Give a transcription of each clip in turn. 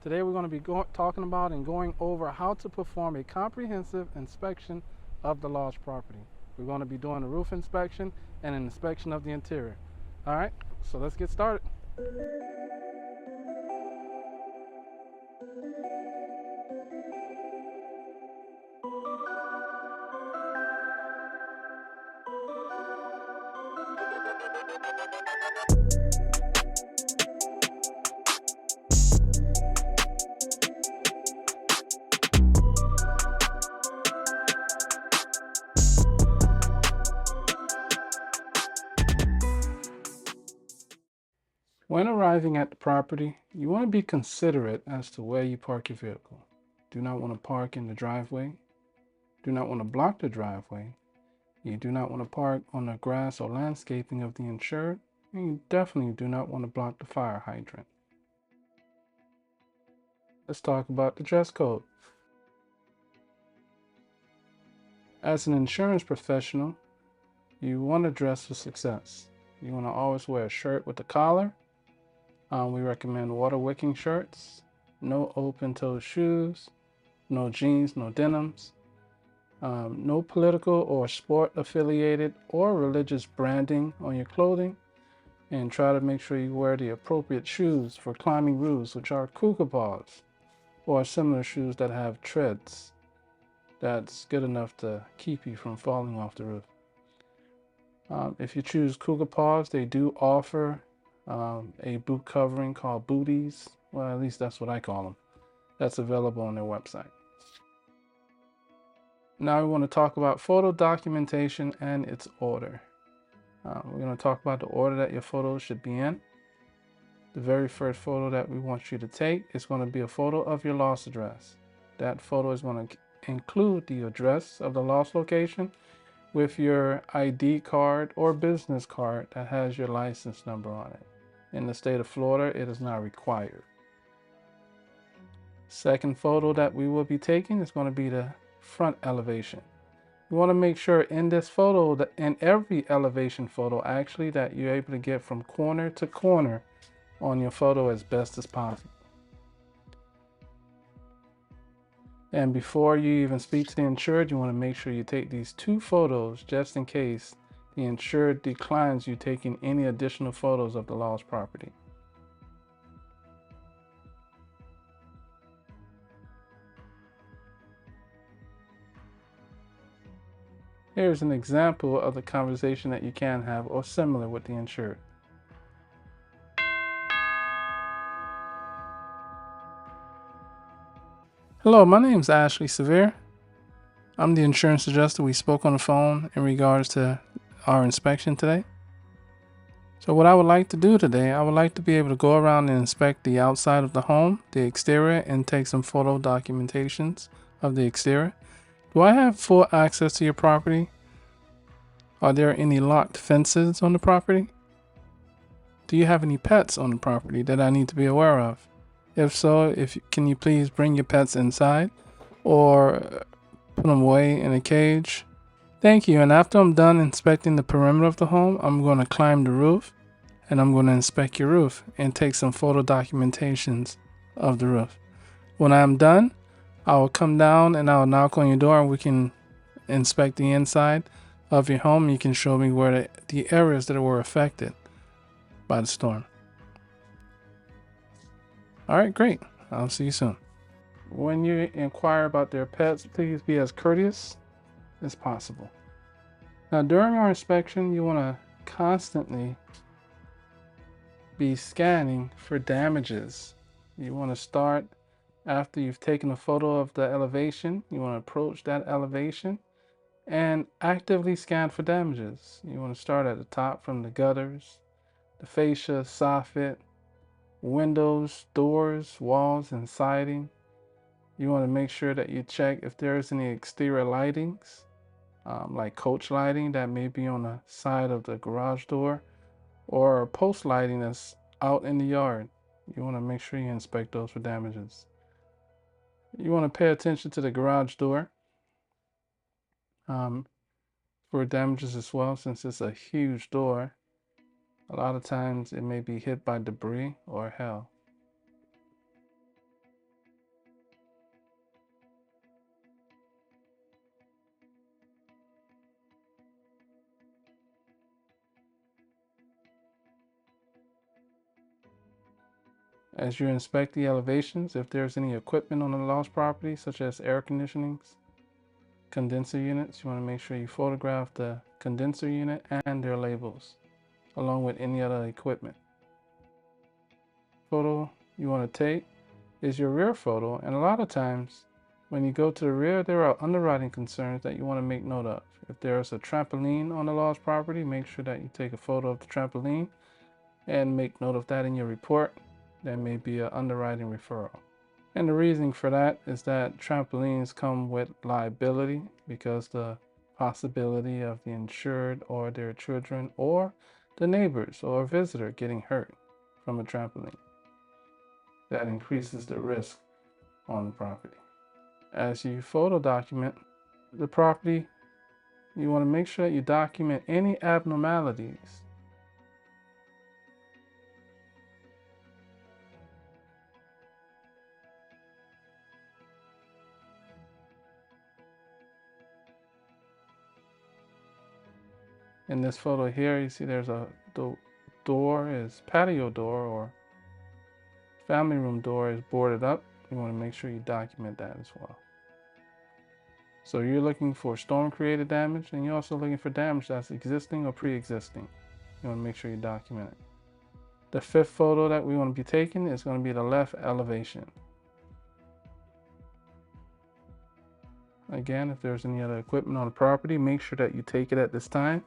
Today we're going to be talking about and going over how to perform a comprehensive inspection of the large property. We're going to be doing a roof inspection and an inspection of the interior. All right, so let's get started. When arriving at the property, you want to be considerate as to where you park your vehicle. Do not want to park in the driveway. Do not want to block the driveway. You do not want to park on the grass or landscaping of the insured. And you definitely do not want to block the fire hydrant. Let's talk about the dress code. As an insurance professional, you want to dress for success. You want to always wear a shirt with a collar. We recommend water wicking shirts, no open-toe shoes, no jeans, no denims, no political or sport affiliated or religious branding on your clothing, and try to make sure you wear the appropriate shoes for climbing roofs, which are cougar paws, or similar shoes that have treads. That's good enough to keep you from falling off the roof. If you choose cougar paws, they do offer a boot covering called booties. Well, at least that's what I call them. That's available on their website. Now we want to talk about photo documentation and its order. We're going to talk about the order that your photos should be in. The very first photo that we want you to take is going to be a photo of your loss address. That photo is going to include the address of the loss location with your ID card or business card that has your license number on it. In the state of Florida, it is not required. Second photo that we will be taking is going to be the front elevation. You want to make sure in this photo, that in every elevation photo actually, that you're able to get from corner to corner on your photo as best as possible. And before you even speak to the insured, you want to make sure you take these 2 photos just in case the insured declines you taking any additional photos of the lost property. Here's an example of the conversation that you can have or similar with the insured. Hello, my name is Ashley Severe. I'm the insurance adjuster. We spoke on the phone in regards to our inspection today. So what I would like to do today, I would like to be able to go around and inspect the outside of the home, the exterior, and take some photo documentations of the exterior. Do I have full access to your property? Are there any locked fences on the property? Do you have any pets on the property that I need to be aware of? If so, can you please bring your pets inside or put them away in a cage? Thank you. And after I'm done inspecting the perimeter of the home, I'm going to climb the roof and I'm going to inspect your roof and take some photo documentations of the roof. When I'm done, I will come down and I'll knock on your door and we can inspect the inside of your home. You can show me where the areas that were affected by the storm. All right, great. I'll see you soon. When you inquire about their pets, please be as courteous as possible. Now, during our inspection, you want to constantly be scanning for damages. You want to start after you've taken a photo of the elevation. You want to approach that elevation and actively scan for damages. You want to start at the top from the gutters, the fascia, soffit, windows, doors, walls, and siding. You want to make sure that you check if there's any exterior lightings, like coach lighting that may be on the side of the garage door, or post lighting that's out in the yard. You want to make sure you inspect those for damages. You want to pay attention to the garage door for damages as well, since it's a huge door. A lot of times it may be hit by debris or hail. As you inspect the elevations, if there's any equipment on the lost property, such as air conditionings, condenser units, you want to make sure you photograph the condenser unit and their labels, along with any other equipment. Photo you want to take is your rear photo, and a lot of times when you go to the rear, there are underwriting concerns that you want to make note of. If there's a trampoline on the lost property, make sure that you take a photo of the trampoline and make note of that in your report. That may be an underwriting referral. And the reason for that is that trampolines come with liability because the possibility of the insured or their children or the neighbors or a visitor getting hurt from a trampoline. That increases the risk on the property. As you photo document the property, you want to make sure that you document any abnormalities. In this photo here, you see there's a door is patio door or family room door is boarded up. You want to make sure you document that as well. So you're looking for storm created damage, and you're also looking for damage that's existing or pre-existing. You want to make sure you document it. The fifth photo that we want to be taking is going to be the left elevation. Again, if there's any other equipment on the property, make sure that you take it at this time.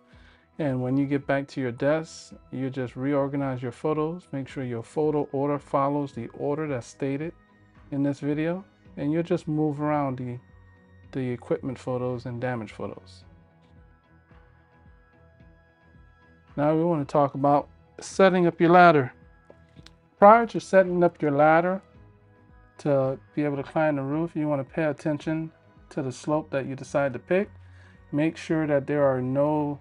And when you get back to your desk, you just reorganize your photos. Make sure your photo order follows the order that's stated in this video. And you'll just move around the equipment photos and damage photos. Now we want to talk about setting up your ladder. Prior to setting up your ladder to be able to climb the roof, you want to pay attention to the slope that you decide to pick. Make sure that there are no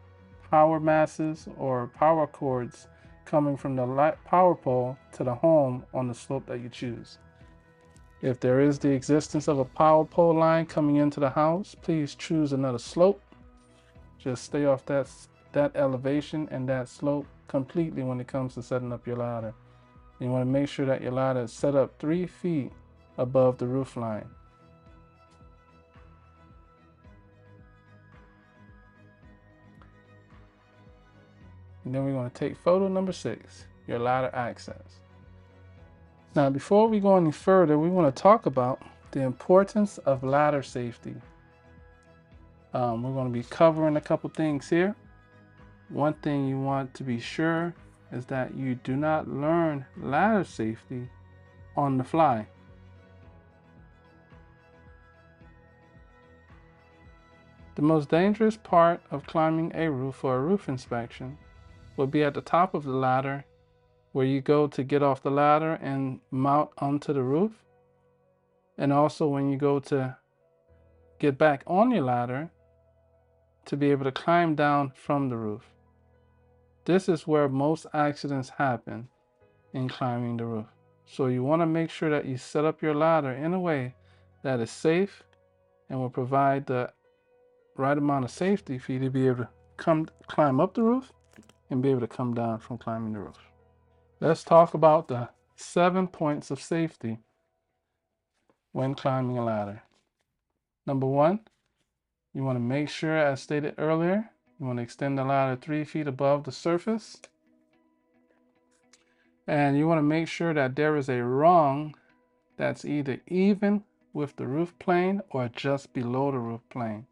power masses or power cords coming from the power pole to the home on the slope that you choose. If there is the existence of a power pole line coming into the house, please choose another slope. Just stay off that elevation and that slope completely when it comes to setting up your ladder. You want to make sure that your ladder is set up 3 feet above the roof line. And then we're going to take photo number 6, your ladder access. Now, before we go any further, we want to talk about the importance of ladder safety. We're going to be covering a couple things here. One thing you want to be sure is that you do not learn ladder safety on the fly. The most dangerous part of climbing a roof for a roof inspection will be at the top of the ladder, where you go to get off the ladder and mount onto the roof, and also when you go to get back on your ladder to be able to climb down from the roof. This is where most accidents happen in climbing the roof. So you want to make sure that you set up your ladder in a way that is safe and will provide the right amount of safety for you to be able to climb up the roof and be able to come down from climbing the roof. Let's talk about the 7 points of safety when climbing a ladder. Number 1, you want to make sure, as stated earlier, you want to extend the ladder 3 feet above the surface. And you want to make sure that there is a rung that's either even with the roof plane or just below the roof plane.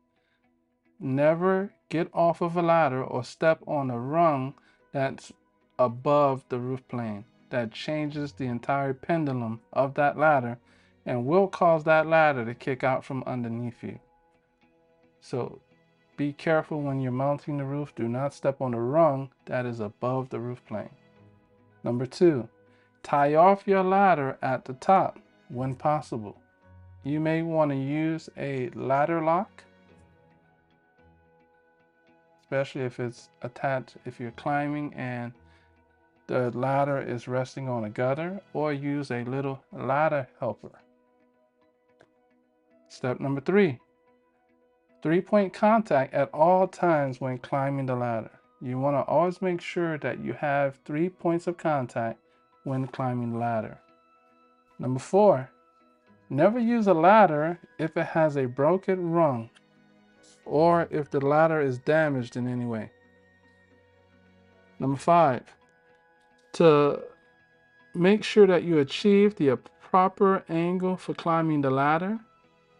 Never get off of a ladder or step on a rung that's above the roof plane. That changes the entire pendulum of that ladder and will cause that ladder to kick out from underneath you. So be careful when you're mounting the roof. Do not step on a rung that is above the roof plane. Number 2, tie off your ladder at the top when possible. You may want to use a ladder lock, especially if it's attached, if you're climbing and the ladder is resting on a gutter, or use a little ladder helper. Step number 3, 3-point contact at all times when climbing the ladder. You want to always make sure that you have 3 points of contact when climbing the ladder. Number 4, never use a ladder if it has a broken rung or if the ladder is damaged in any way. Number 5, to make sure that you achieve the proper angle for climbing the ladder,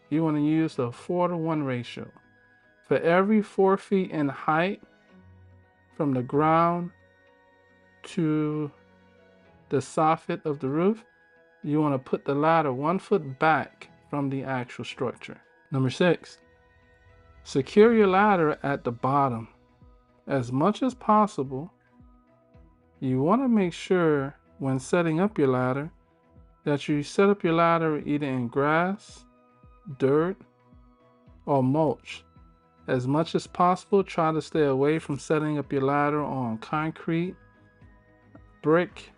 you want to use the 4-to-1 ratio. For every 4 feet in height from the ground to the soffit of the roof, you want to put the ladder 1 foot back from the actual structure. Number 6, secure your ladder at the bottom. As much as possible, you want to make sure when setting up your ladder that you set up your ladder either in grass, dirt, or mulch. As much as possible, try to stay away from setting up your ladder on concrete, brick,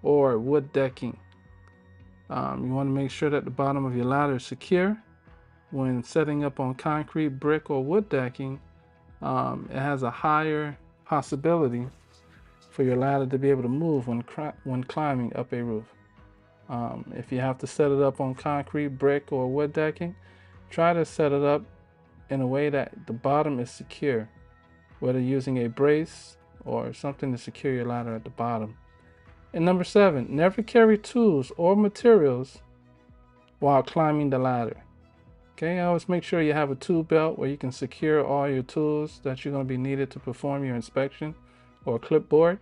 or wood decking. You want to make sure that the bottom of your ladder is secure. When setting up on concrete, brick, or wood decking, it has a higher possibility for your ladder to be able to move when climbing up a roof. If you have to set it up on concrete, brick, or wood decking, try to set it up in a way that the bottom is secure, whether using a brace or something to secure your ladder at the bottom. And number 7, never carry tools or materials while climbing the ladder. Okay, always make sure you have a tool belt where you can secure all your tools that you're going to be needed to perform your inspection, or a clipboard.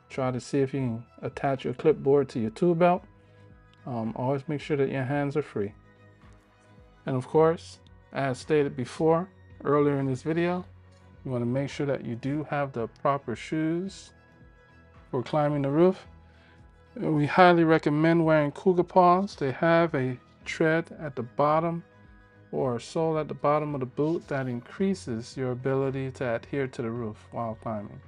Try to see if you can attach your clipboard to your tool belt. Always make sure that your hands are free. And of course, as stated before, earlier in this video, you want to make sure that you do have the proper shoes for climbing the roof. We highly recommend wearing cougar paws. They have a tread at the bottom or a sole at the bottom of the boot that increases your ability to adhere to the roof while climbing.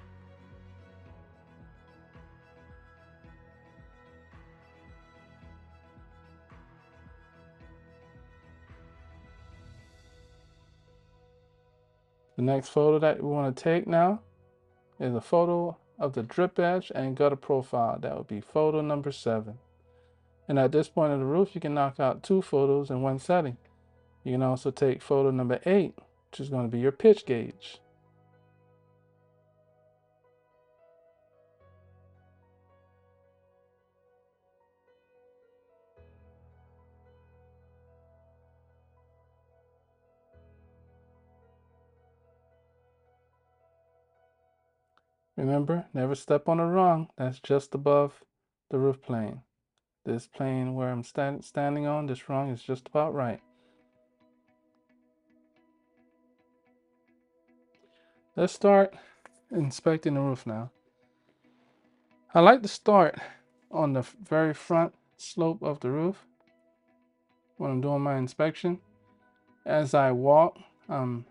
The next photo that we want to take now is a photo of the drip edge and gutter profile. That would be photo number 7. And at this point of the roof, you can knock out 2 photos in one setting. You can also take photo number 8, which is going to be your pitch gauge. Remember, never step on a rung that's just above the roof plane. This plane where I'm standing on, this rung is just about right. Let's start inspecting the roof now. I like to start on the very front slope of the roof when I'm doing my inspection. As I walk, I'm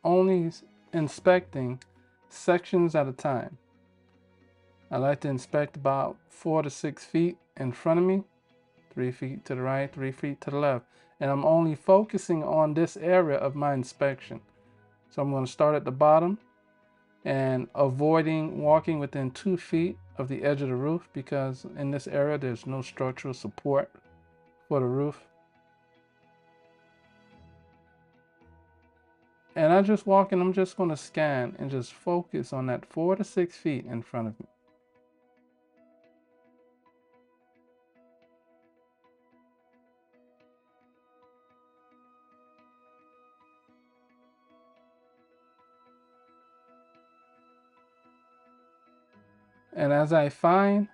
only inspecting sections at a time. I like to inspect about 4 to 6 feet in front of me, 3 feet to the right, 3 feet to the left. And I'm only focusing on this area of my inspection. So I'm going to start at the bottom and avoiding walking within 2 feet of the edge of the roof, because in this area there's no structural support for the roof. And I just walk and I'm just going to scan and just focus on that 4 to 6 feet in front of me. And as I find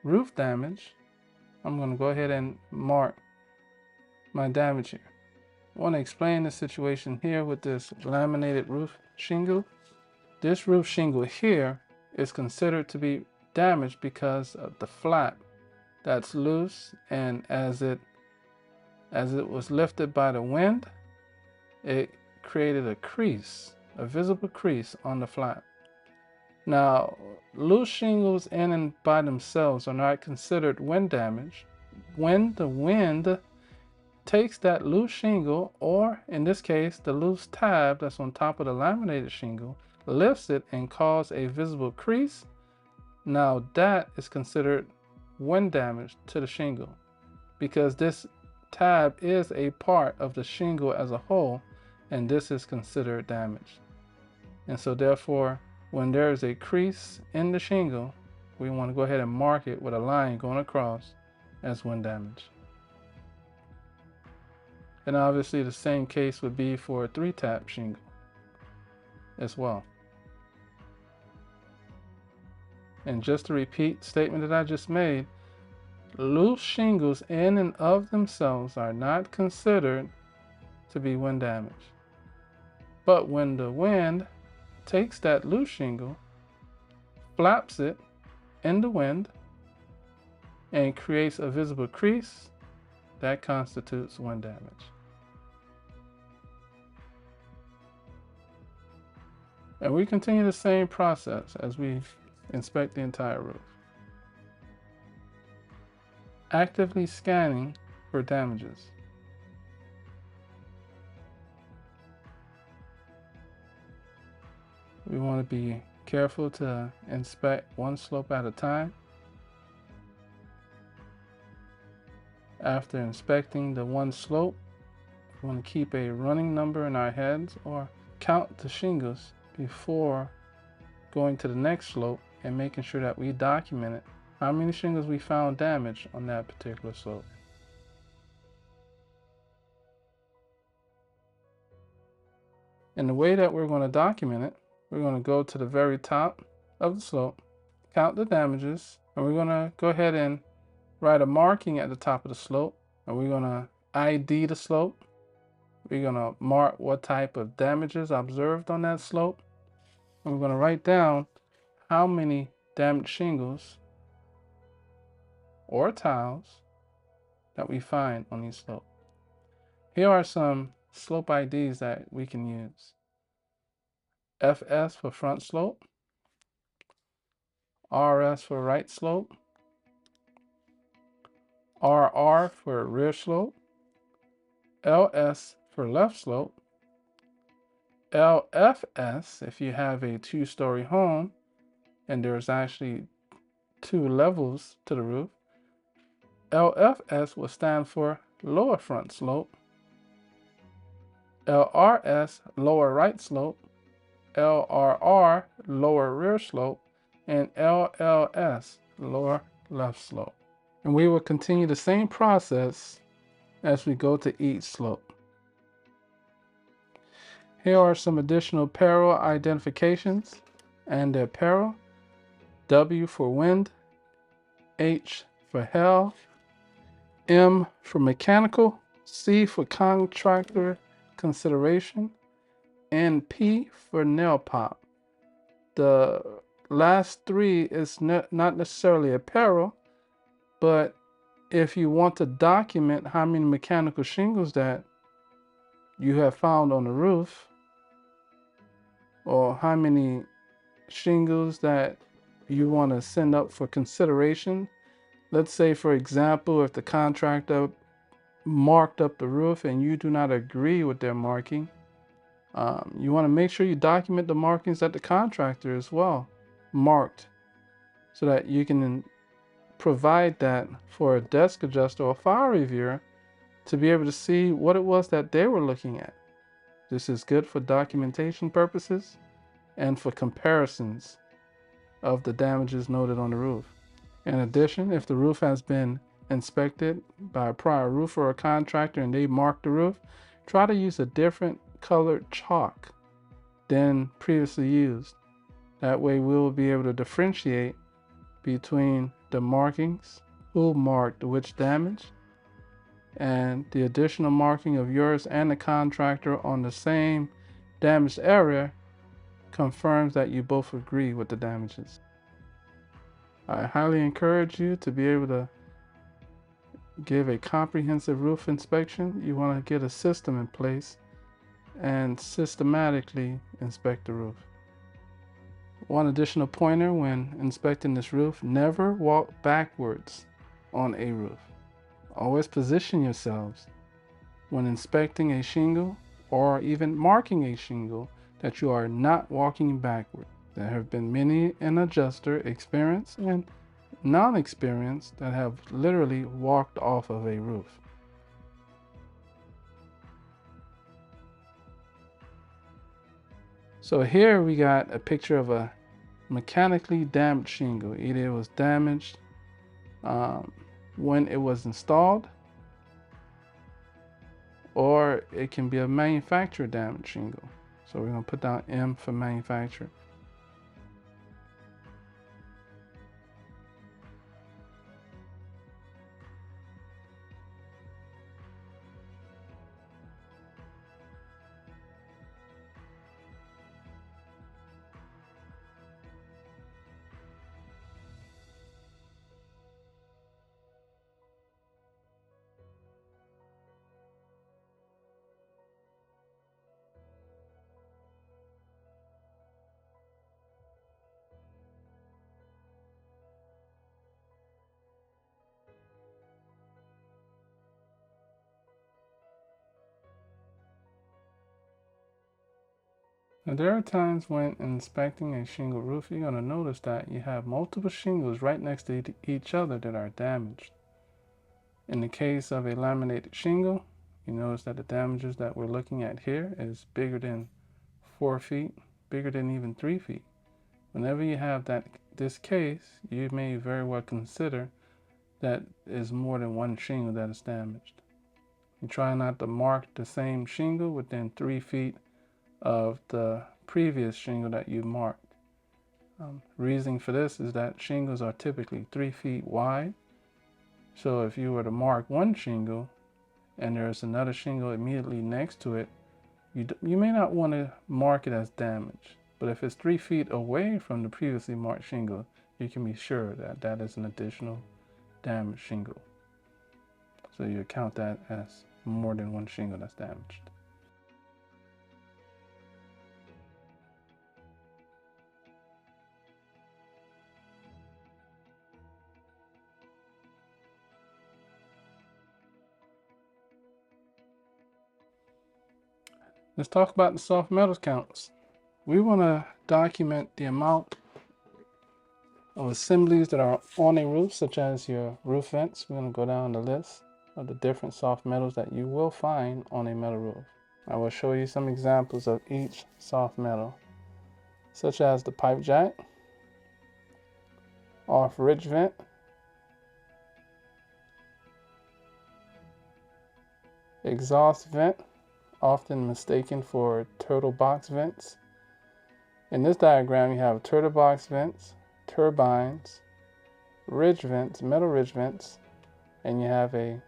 roof damage, I'm going to go ahead and mark my damage here. I want to explain the situation here with this laminated roof shingle. This roof shingle here is considered to be damaged because of the flap that's loose, and as it was lifted by the wind, it created a crease, a visible crease on the flap. Now, loose shingles in and by themselves are not considered wind damage. When the wind takes that loose shingle, or in this case, the loose tab that's on top of the laminated shingle, lifts it and causes a visible crease, now that is considered wind damage to the shingle, because this tab is a part of the shingle as a whole, and this is considered damage. And so therefore, when there is a crease in the shingle, we want to go ahead and mark it with a line going across as wind damage. And obviously the same case would be for a 3-tap shingle as well. And just to repeat the statement that I just made, loose shingles in and of themselves are not considered to be wind damage. But when the wind takes that loose shingle, flaps it in the wind, and creates a visible crease, that constitutes wind damage. And we continue the same process as we inspect the entire roof. Actively scanning for damages. We want to be careful to inspect one slope at a time. After inspecting the one slope, we want to keep a running number in our heads or count the shingles before going to the next slope and making sure that we documented how many shingles we found damaged on that particular slope. And the way that we're going to document it, we're going to go to the very top of the slope, count the damages, and we're going to go ahead and write a marking at the top of the slope, and we're going to ID the slope. We're going to mark what type of damages observed on that slope, and we're going to write down how many damaged shingles or tiles that we find on these slopes. Here are some slope IDs that we can use. FS for front slope, RS for right slope, RR for rear slope, LS for left slope, LFS if you have a 2-story home and there's actually 2 levels to the roof. LFS will stand for lower front slope, LRS lower right slope, LRR lower rear slope, and LLS lower left slope. And we will continue the same process as we go to each slope. Here are some additional peril identifications and their peril. W for wind, H for hail, M for mechanical, C for contractor consideration, and P for nail pop. The last 3 is not necessarily a peril, but if you want to document how many mechanical shingles that you have found on the roof, or how many shingles that you want to send up for consideration. Let's say, for example, if the contractor marked up the roof and you do not agree with their marking, you want to make sure you document the markings that the contractor as well marked, so that you can provide that for a desk adjuster or fire reviewer to be able to see what it was that they were looking at. This is good for documentation purposes and for comparisons of the damages noted on the roof. In addition, if the roof has been inspected by a prior roofer or contractor and they marked the roof, try to use a different colored chalk than previously used. That way we'll be able to differentiate between the markings, who marked which damage, and the additional marking of yours and the contractor on the same damaged area confirms that you both agree with the damages. I highly encourage you to be able to give a comprehensive roof inspection. You want to get a system in place and systematically inspect the roof. One additional pointer when inspecting this roof: never walk backwards on a roof. Always position yourselves when inspecting a shingle or even marking a shingle that you are not walking backward. There have been many an adjuster experience, and non-experienced that have literally walked off of a roof. So here we got a picture of a mechanically damaged shingle. Either it was damaged when it was installed, or it can be a manufacturer damaged shingle. So we're going to put down M for manufacturer. Now, there are times when inspecting a shingle roof, you're going to notice that you have multiple shingles right next to each other that are damaged. In the case of a laminated shingle, you notice that the damages that we're looking at here is bigger than 4 feet, bigger than even 3 feet. Whenever you have this case, you may very well consider that is more than one shingle that is damaged. You try not to mark the same shingle within 3 feet of the previous shingle that you marked. Reasoning for this is that shingles are typically 3 feet wide. So if you were to mark one shingle and there's another shingle immediately next to it, you may not want to mark it as damaged. But if it's 3 feet away from the previously marked shingle, you can be sure that that is an additional damaged shingle. So you count that as more than one shingle that's damaged. Let's talk about the soft metals counts. We want to document the amount of assemblies that are on a roof, such as your roof vents. We're going to go down the list of the different soft metals that you will find on a metal roof. I will show you some examples of each soft metal, such as the pipe jack, off ridge vent, exhaust vent, often mistaken for turtle box vents. In this diagram, you have turtle box vents, turbines, ridge vents, metal ridge vents, and you have a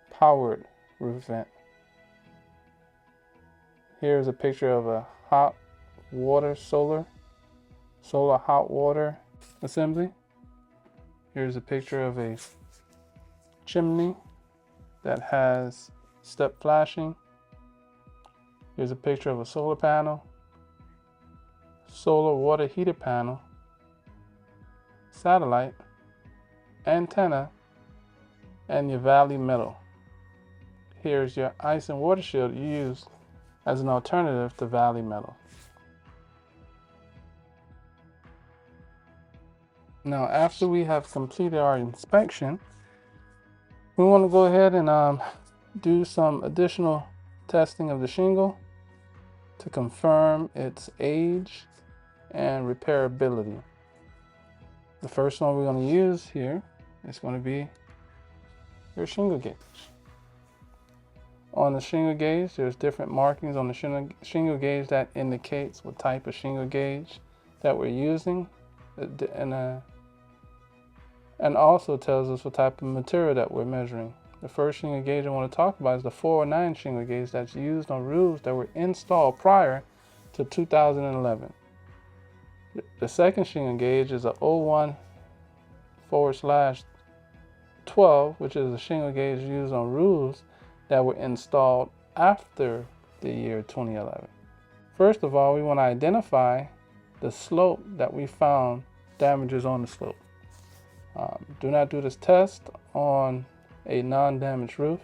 powered roof vent. Here's a picture of a hot water solar hot water assembly. Here's a picture of a chimney that has step flashing. Here's a picture of a solar panel, solar water heater panel, satellite, antenna, and your valley metal. Here's your ice and water shield you use as an alternative to valley metal. Now, after we have completed our inspection, we want to go ahead and do some additional testing of the shingle to confirm its age and repairability. The first one we're going to use here is going to be your shingle gauge. On the shingle gauge, there's different markings on the shingle gauge that indicates what type of shingle gauge that we're using, and also tells us what type of material that we're measuring. The first shingle gauge I want to talk about is the 409 shingle gauge that's used on roofs that were installed prior to 2011. The second shingle gauge is a 01/12, which is a shingle gauge used on roofs that were installed after the year 2011. First of all, we want to identify the slope that we found damages on the slope. Do not do this test on a non-damaged roof,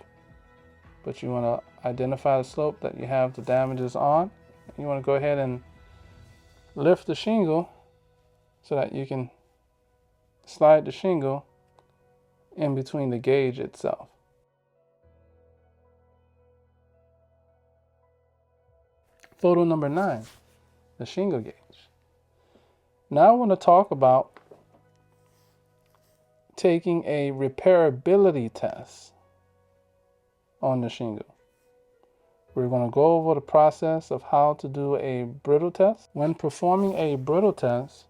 but you want to identify the slope that you have the damages on. You want to go ahead and lift the shingle so that you can slide the shingle in between the gauge itself. Photo number 9, the shingle gauge. Now I want to talk about taking a repairability test on the shingle. We're going to go over the process of how to do a brittle test. When performing a brittle test,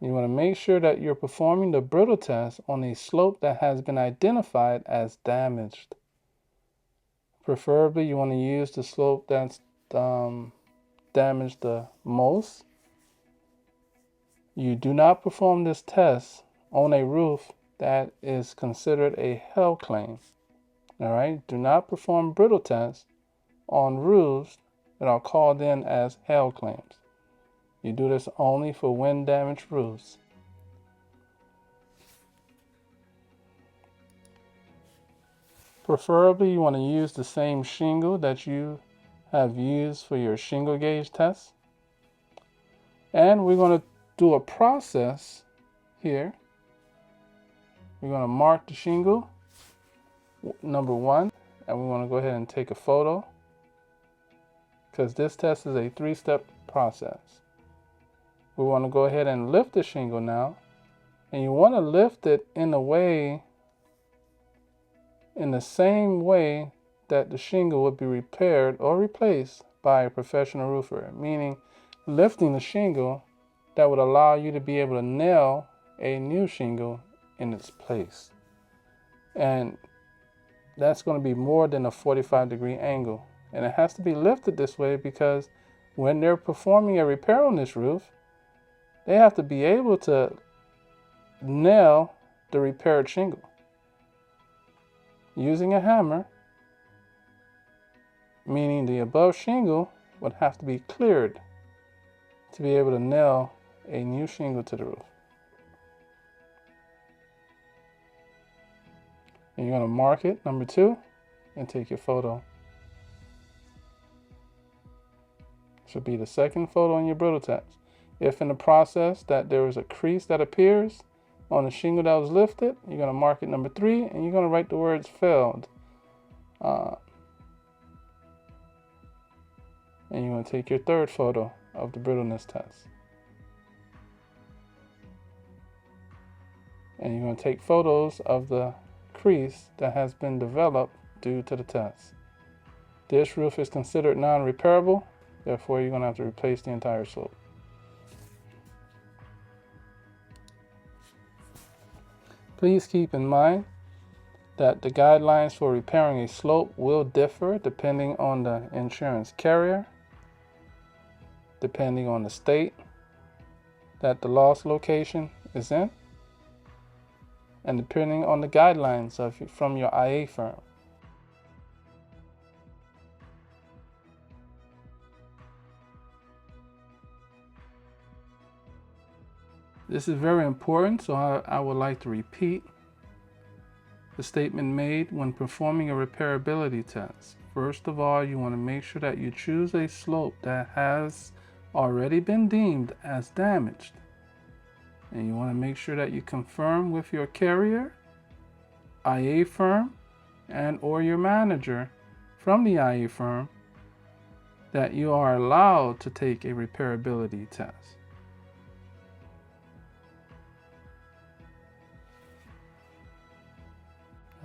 you want to make sure that you're performing the brittle test on a slope that has been identified as damaged. Preferably, you want to use the slope that's damaged the most. You do not perform this test on a roof that is considered a hail claim. All right, do not perform brittle tests on roofs that are called in as hail claims. You do this only for wind damaged roofs. Preferably, you want to use the same shingle that you have used for your shingle gauge test. And we're going to do a process here. We're going to mark the shingle, number 1, and we want to go ahead and take a photo because this test is a 3-step process. We want to go ahead and lift the shingle now, and you want to lift it in the same way that the shingle would be repaired or replaced by a professional roofer, meaning lifting the shingle that would allow you to be able to nail a new shingle in its place. And that's going to be more than a 45-degree angle. And it has to be lifted this way because when they're performing a repair on this roof, they have to be able to nail the repaired shingle. Using a hammer, meaning the above shingle would have to be cleared to be able to nail a new shingle to the roof. And you're going to mark it, number 2, and take your photo. Should be the second photo on your brittle test. If in the process that there is a crease that appears on the shingle that was lifted, you're going to mark it number 3, and you're going to write the words failed. And you're going to take your third photo of the brittleness test. And you're going to take photos of the crease that has been developed due to the test. This roof is considered non-repairable, therefore you're going to have to replace the entire slope. Please keep in mind that the guidelines for repairing a slope will differ depending on the insurance carrier, depending on the state that the loss location is in, and depending on the guidelines from your IA firm. This is very important, so I would like to repeat the statement made when performing a repairability test. First of all, you want to make sure that you choose a slope that has already been deemed as damaged. And you want to make sure that you confirm with your carrier, IA firm, and or your manager from the IA firm that you are allowed to take a repairability test.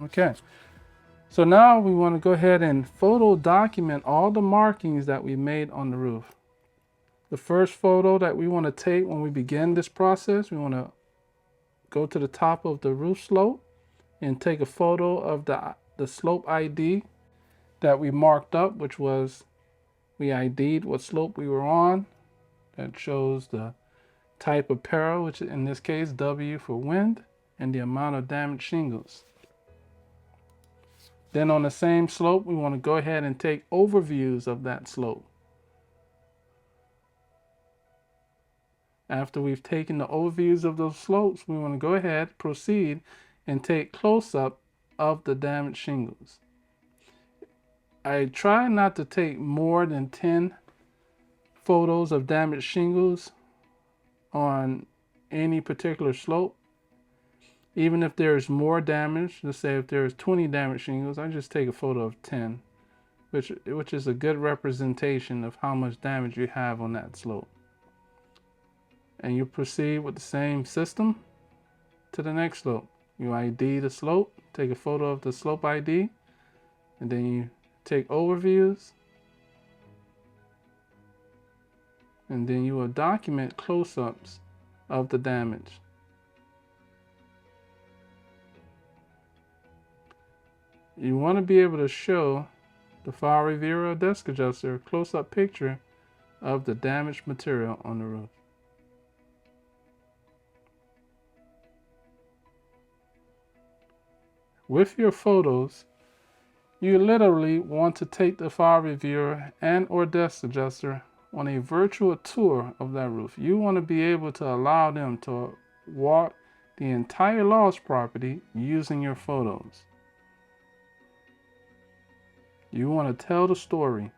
Okay, so now we want to go ahead and photo document all the markings that we made on the roof. The first photo that we want to take when we begin this process, we want to go to the top of the roof slope and take a photo of the slope ID that we marked up, which was we ID'd what slope we were on. That shows the type of peril, which in this case W for wind, and the amount of damaged shingles. Then on the same slope, we want to go ahead and take overviews of that slope. After we've taken the overviews of those slopes, we want to go ahead, proceed, and take close-up of the damaged shingles. I try not to take more than 10 photos of damaged shingles on any particular slope Even if there's more damage, let's say if there's 20 damaged shingles, I just take a photo of 10, which is a good representation of how much damage you have on that slope. And you proceed with the same system to the next slope. You ID the slope, take a photo of the slope ID, and then you take overviews, and then you will document close-ups of the damage. You want to be able to show the file reviewer or desk adjuster a close-up picture of the damaged material on the roof. With your photos, you literally want to take the file reviewer and or desk adjuster on a virtual tour of that roof. You want to be able to allow them to walk the entire lost property using your photos. You want to tell the story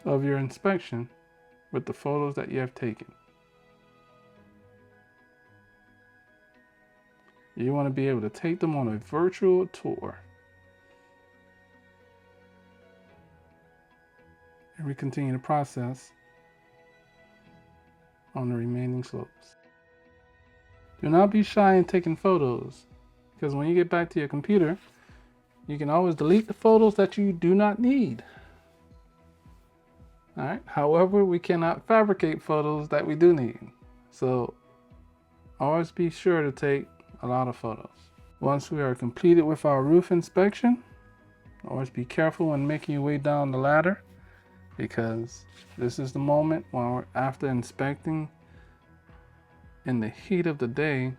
of your inspection with the photos that you have taken. You want to be able to take them on a virtual tour. And we continue the process on the remaining slopes. Do not be shy in taking photos, because when you get back to your computer, you can always delete the photos that you do not need. All right. However, we cannot fabricate photos that we do need. So always be sure to take a lot of photos. Once we are completed with our roof inspection, always be careful when making your way down the ladder, because this is the moment when we're after inspecting in the heat of the day,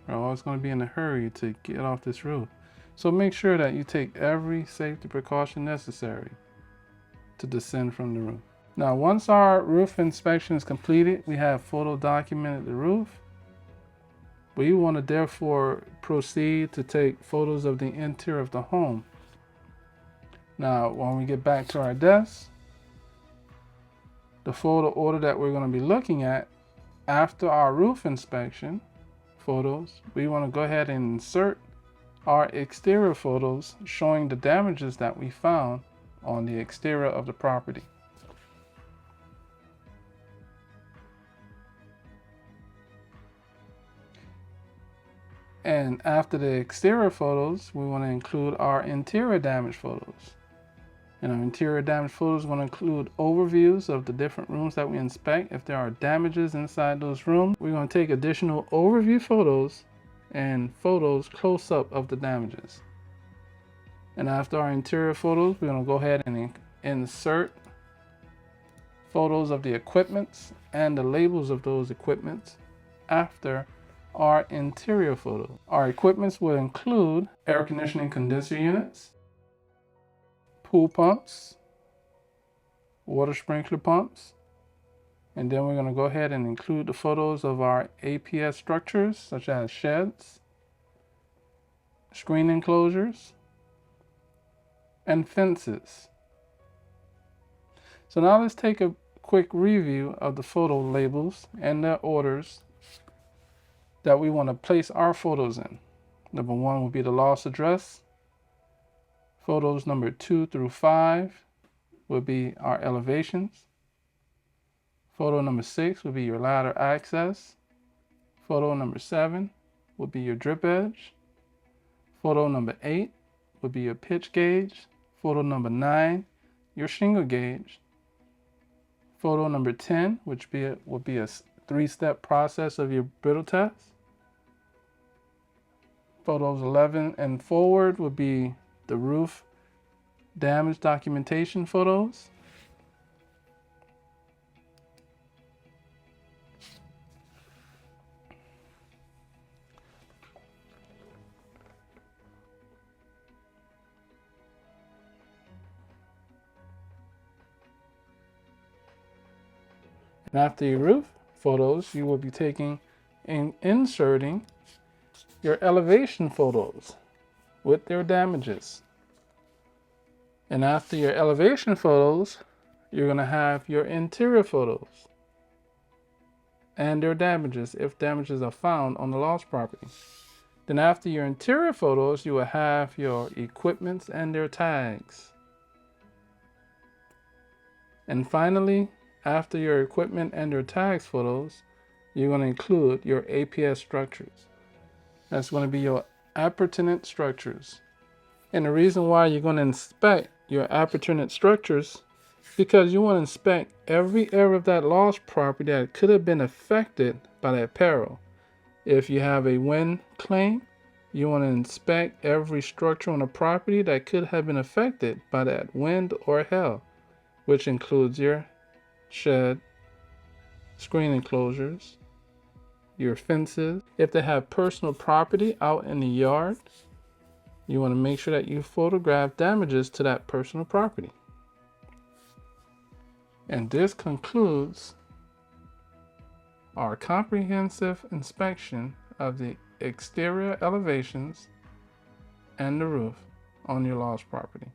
we're always going to be in a hurry to get off this roof. So make sure that you take every safety precaution necessary to descend from the roof. Now, once our roof inspection is completed, we have photo documented the roof. We want to therefore proceed to take photos of the interior of the home. Now, when we get back to our desk, the photo order that we're going to be looking at after our roof inspection photos, we want to go ahead and insert our exterior photos showing the damages that we found on the exterior of the property. And after the exterior photos, we want to include our interior damage photos. And our interior damage photos want to include overviews of the different rooms that we inspect. If there are damages inside those rooms, we're going to take additional overview photos and photos close up of the damages. And after our interior photos, we're going to go ahead and insert photos of the equipments and the labels of those equipments after our interior photo. Our equipments will include air conditioning condenser units, pool pumps, water sprinkler pumps, and then we're going to go ahead and include the photos of our APS structures such as sheds, screen enclosures, and fences. So now let's take a quick review of the photo labels and their orders that we want to place our photos in. Number 1 will be the loss address. Photos number 2 through 5 will be our elevations. Photo number 6 will be your ladder access. Photo number 7 will be your drip edge. Photo number 8 will be your pitch gauge. Photo number 9, your shingle gauge. Photo number 10, which will be a 3-step process of your brittle test. Photos 11 and forward would be the roof damage documentation photos. And after your roof photos, you will be taking and inserting your elevation photos with their damages. And after your elevation photos, you're going to have your interior photos. and their damages if damages are found on the lost property. Then after your interior photos, you will have your equipments and their tags. And finally, after your equipment and your tags photos, you're going to include your APS structures. That's going to be your appurtenant structures. And the reason why you're going to inspect your appurtenant structures, because you want to inspect every area of that lost property that could have been affected by that peril. If you have a wind claim, you want to inspect every structure on the property that could have been affected by that wind or hail, which includes your shed, screen enclosures, your fences. If they have personal property out in the yard, you want to make sure that you photograph damages to that personal property. And this concludes our comprehensive inspection of the exterior elevations and the roof on your lost property.